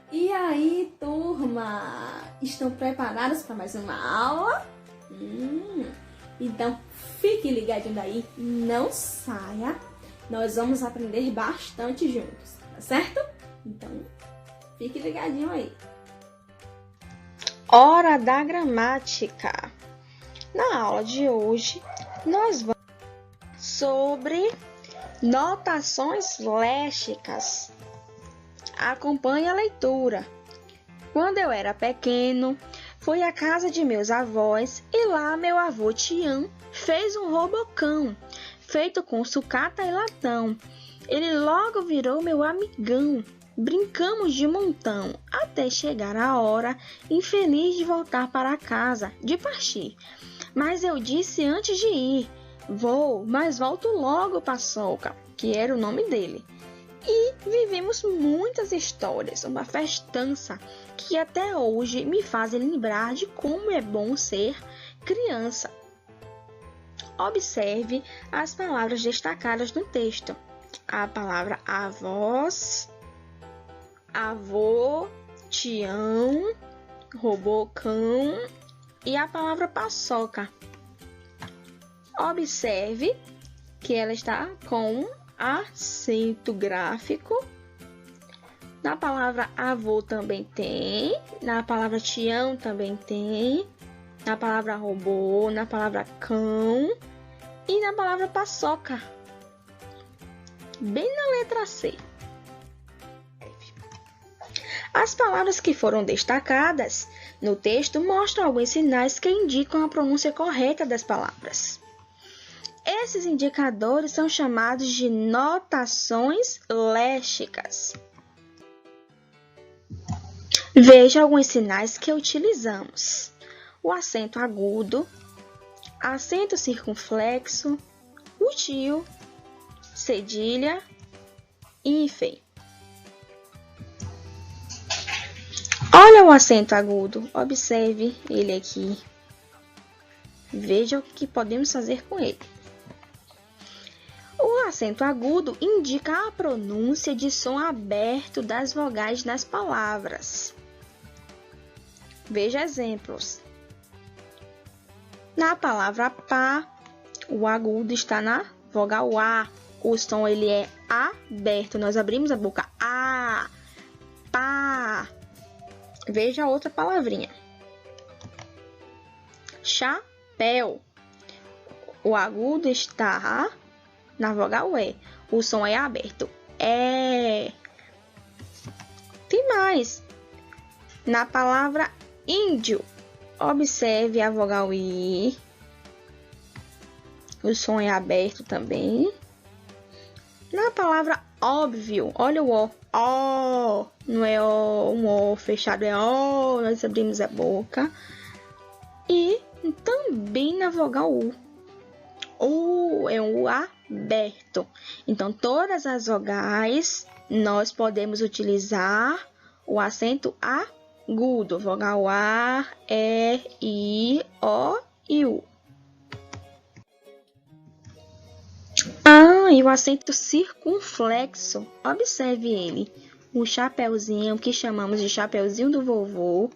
E aí, turma? Estão preparados para mais uma aula? Então, fique ligadinho daí, não saia. Nós vamos aprender bastante juntos, tá certo? Então, fique ligadinho aí. Hora da gramática. Na aula de hoje, nós vamos sobre notações léxicas. Acompanhe a leitura. Quando eu era pequeno, fui à casa de meus avós e lá meu avô Tião fez um robocão, feito com sucata e latão. Ele logo virou meu amigão. Brincamos de montão, até chegar a hora infeliz de voltar para casa, de partir. Mas eu disse antes de ir, vou, mas volto logo, Paçoca, que era o nome dele. E vivemos muitas histórias, uma festança que até hoje me fazem lembrar de como é bom ser criança. Observe as palavras destacadas no texto. A palavra avós, avô, Tião, robocão e a palavra paçoca. Observe que ela está com acento gráfico. Na palavra avô também tem, na palavra Tião também tem, na palavra robô, na palavra cão e na palavra paçoca. Bem na letra C. As palavras que foram destacadas no texto mostram alguns sinais que indicam a pronúncia correta das palavras. Esses indicadores são chamados de notações léxicas. Veja alguns sinais que utilizamos. O acento agudo, acento circunflexo, o tio, cedilha, hífen. Olha o acento agudo, observe ele aqui. Veja o que podemos fazer com ele. O acento agudo indica a pronúncia de som aberto das vogais nas palavras. Veja exemplos. Na palavra pá, o agudo está na vogal A. O som ele é aberto. Nós abrimos a boca. A, pá. Veja a outra palavrinha. Chapéu. O agudo está na vogal E. O som é aberto. É. Tem mais. Na palavra índio, observe a vogal I. O som é aberto também. Na palavra óbvio, olha o O. O. Não é O, um O fechado, é O. Nós abrimos a boca. E também na vogal U. U é um U aberto. Então, todas as vogais, nós podemos utilizar o acento agudo. Vogal A, E, I, O e U. E o acento circunflexo. Observe ele. O chapeuzinho, que chamamos de chapeuzinho do vovô.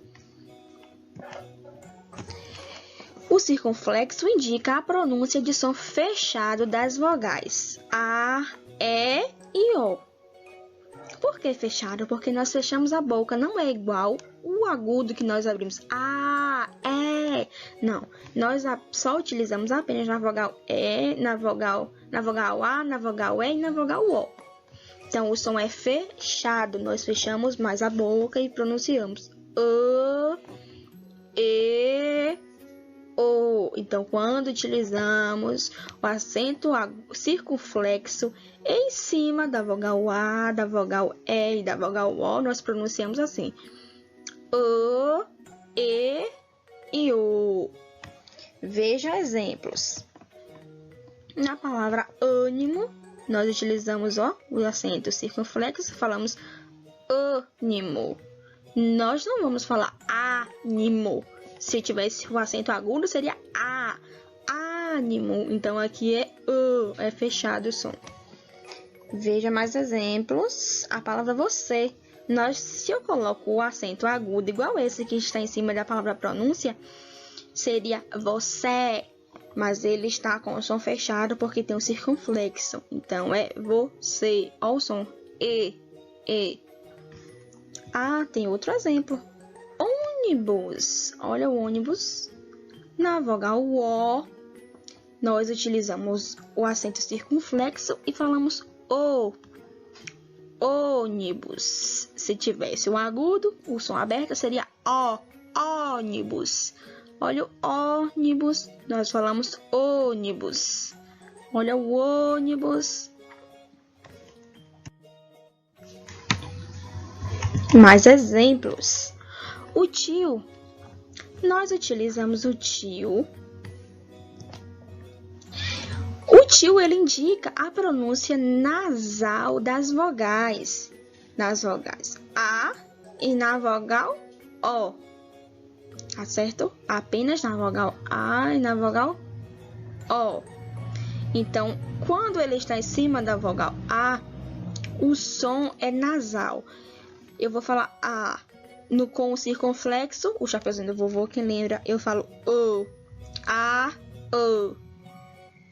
O circunflexo indica a pronúncia de som fechado das vogais A, E e O. Por que fechado? Porque nós fechamos a boca, não é igual o agudo que nós abrimos. A, E. Não, nós só utilizamos apenas na vogal E, na vogal A, na vogal E e na vogal O. Então, o som é fechado, nós fechamos mais a boca e pronunciamos O, E, O. Então, quando utilizamos o acento circunflexo em cima da vogal A, da vogal E e da vogal O, nós pronunciamos assim: O, E e O. Veja exemplos. Na palavra ânimo, nós utilizamos o acento circunflexo, falamos ânimo. Nós não vamos falar ânimo. Se tivesse o acento agudo, seria A, ânimo. Então, aqui é fechado o som. Veja mais exemplos. A palavra você. Se eu coloco o acento agudo igual esse que está em cima da palavra pronúncia, seria você, mas ele está com o som fechado porque tem um circunflexo. Então é você. Olha o som e. Ah, tem outro exemplo. Ônibus. Olha o ônibus. Na vogal O, nós utilizamos o acento circunflexo e falamos o. Ônibus. Se tivesse o agudo, o som aberto seria o. Ônibus. Olha o ônibus. Nós falamos ônibus. Olha o ônibus. Mais exemplos. O tio. Nós utilizamos o tio. O tio, ele indica a pronúncia nasal das vogais. Nas vogais A e na vogal O. Tá certo? Apenas na vogal A e na vogal O. Então, quando ele está em cima da vogal A, o som é nasal. Eu vou falar A com o circunflexo, o chapeuzinho do vovô, quem lembra, eu falo O. A, O.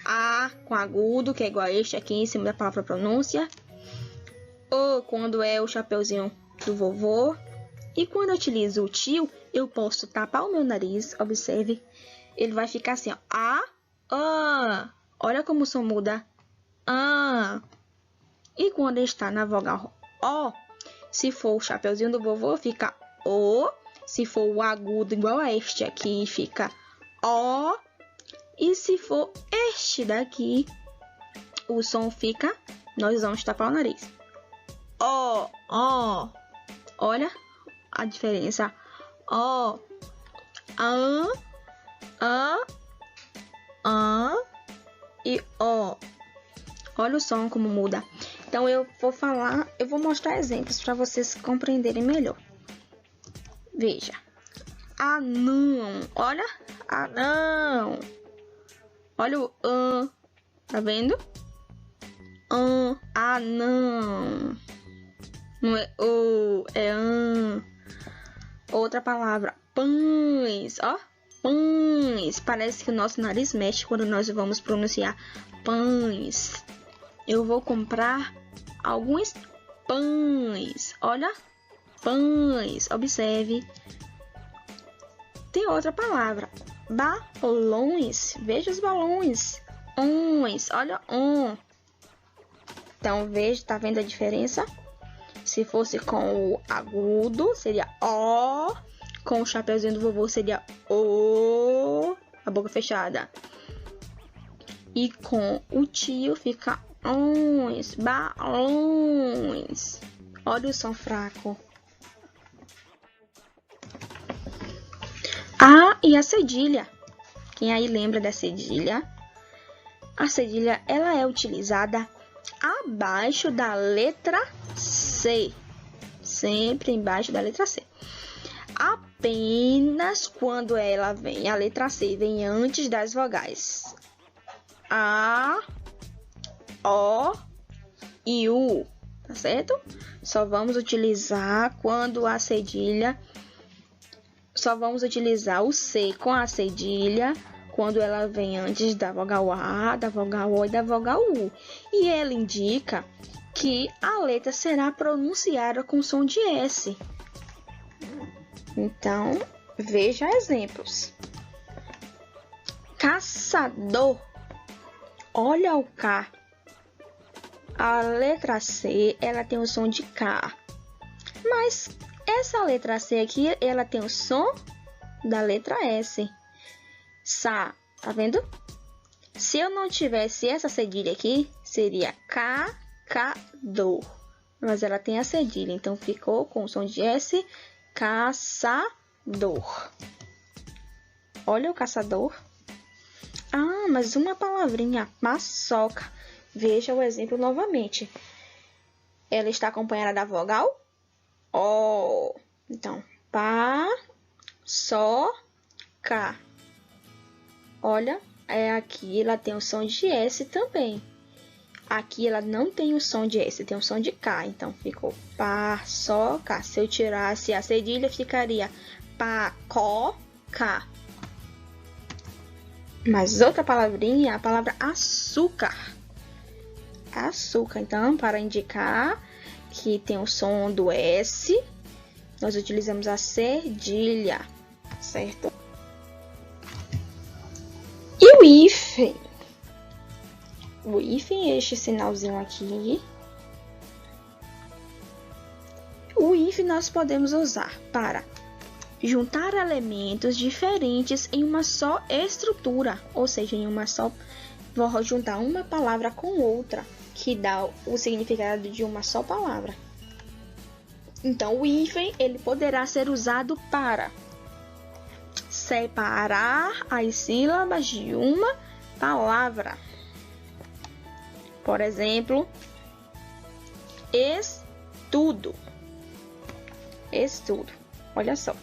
A com agudo, que é igual a este aqui em cima da palavra pronúncia. O quando é o chapeuzinho do vovô. E quando eu utilizo o tio, eu posso tapar o meu nariz, observe. Ele vai ficar assim, ó. Olha como o som muda. E quando ele está na vogal O, se for o chapeuzinho do vovô, fica O. Se for o agudo, igual a este aqui, fica O. E se for este daqui, o som fica, nós vamos tapar o nariz. O. Olha a diferença. O. E O. Olha o som como muda. Então eu vou mostrar exemplos para vocês compreenderem melhor. Veja. Anão. Olha. Anão. Olha o tá vendo? Não. Não é o, é Outra palavra, pães, ó. Pães. Parece que o nosso nariz mexe quando nós vamos pronunciar pães. Eu vou comprar alguns pães. Olha, pães. Observe. Tem outra palavra. Balões. Veja os balões. Ons. Olha, Então, veja, tá vendo a diferença? Se fosse com o agudo, seria O. Com o chapeuzinho do vovô, seria O. A boca fechada. E com o tio, fica ons. Balões. Olha o som fraco. E a cedilha. Quem aí lembra da cedilha? A cedilha, ela é utilizada abaixo da letra C. Sempre embaixo da letra C. Apenas quando ela vem, a letra C vem antes das vogais A, O e U. Tá certo? Só vamos utilizar quando a cedilha... Só vamos utilizar o C com a cedilha quando ela vem antes da vogal A, da vogal O e da vogal U. E ela indica que a letra será pronunciada com som de S. Então, veja exemplos. Caçador. Olha o K. A letra C, ela tem o som de K. Mas essa letra C aqui, ela tem o som da letra S. Sa, tá vendo? Se eu não tivesse essa cedilha aqui, seria cacador. Mas ela tem a cedilha, então ficou com o som de S, caçador. Olha o caçador. Mas uma palavrinha, paçoca. Veja o exemplo novamente. Ela está acompanhada da vogal O. Então, paçoca. Olha, aqui ela tem o som de S também. Aqui ela não tem o som de S, tem o som de K. Então, ficou paçoca. Se eu tirasse a cedilha, ficaria pacoca. Mas outra palavrinha é a palavra açúcar. Açúcar. Então, para indicar que tem o som do S, nós utilizamos a cedilha, certo? E o hífen? O hífen é este sinalzinho aqui. O hífen nós podemos usar para juntar elementos diferentes em uma só estrutura, ou seja, em uma só. Vou juntar uma palavra com outra, que dá o significado de uma só palavra. Então, o hífen ele poderá ser usado para separar as sílabas de uma palavra. Por exemplo, estudo. Estudo. Olha só.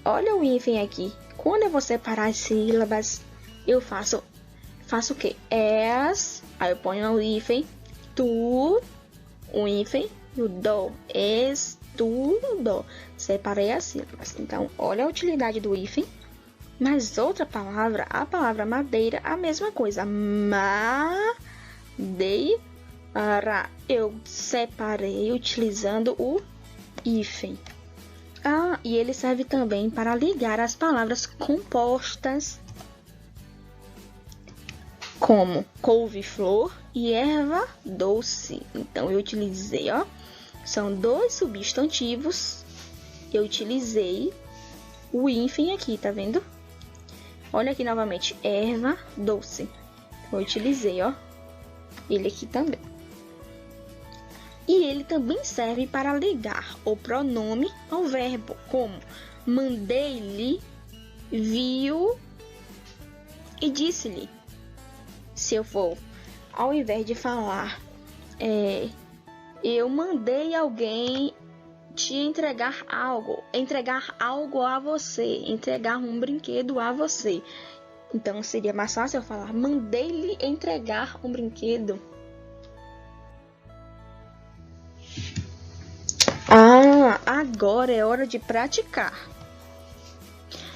Olha o hífen aqui. Quando eu vou separar as sílabas, eu faço o quê? Aí eu ponho o hífen, tu, o hífen e o do. Estudo. Separei as sílabas. Então, olha a utilidade do hífen. Mas outra palavra, a palavra madeira, a mesma coisa. Madeira. Eu separei utilizando o hífen. E ele serve também para ligar as palavras compostas, como couve-flor e erva doce. Então, eu utilizei, são dois substantivos. Eu utilizei o hífen aqui, tá vendo? Olha aqui novamente, erva doce. Eu utilizei, ele aqui também. E ele também serve para ligar o pronome ao verbo, como mandei-lhe, viu e disse-lhe. Se eu for, ao invés de falar, eu mandei alguém te entregar algo a você, entregar um brinquedo a você. Então, seria mais fácil eu falar, mandei-lhe entregar um brinquedo. Agora é hora de praticar.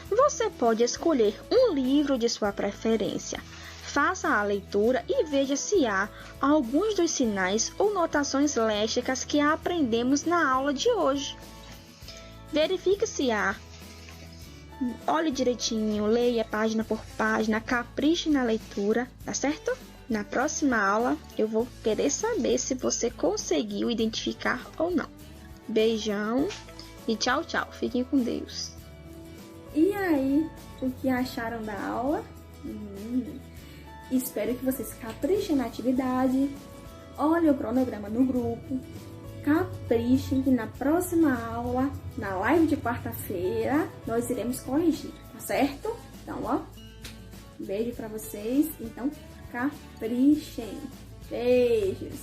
Você pode escolher um livro de sua preferência. Faça a leitura e veja se há alguns dos sinais ou notações léxicas que aprendemos na aula de hoje. Verifique se há. Olhe direitinho, leia página por página, capriche na leitura, tá certo? Na próxima aula eu vou querer saber se você conseguiu identificar ou não. Beijão e tchau, tchau. Fiquem com Deus. E aí, o que acharam da aula? Espero que vocês caprichem na atividade. Olhem o cronograma no grupo. Caprichem que na próxima aula, na live de quarta-feira, nós iremos corrigir, tá certo? Então, beijo pra vocês. Então, caprichem. Beijos.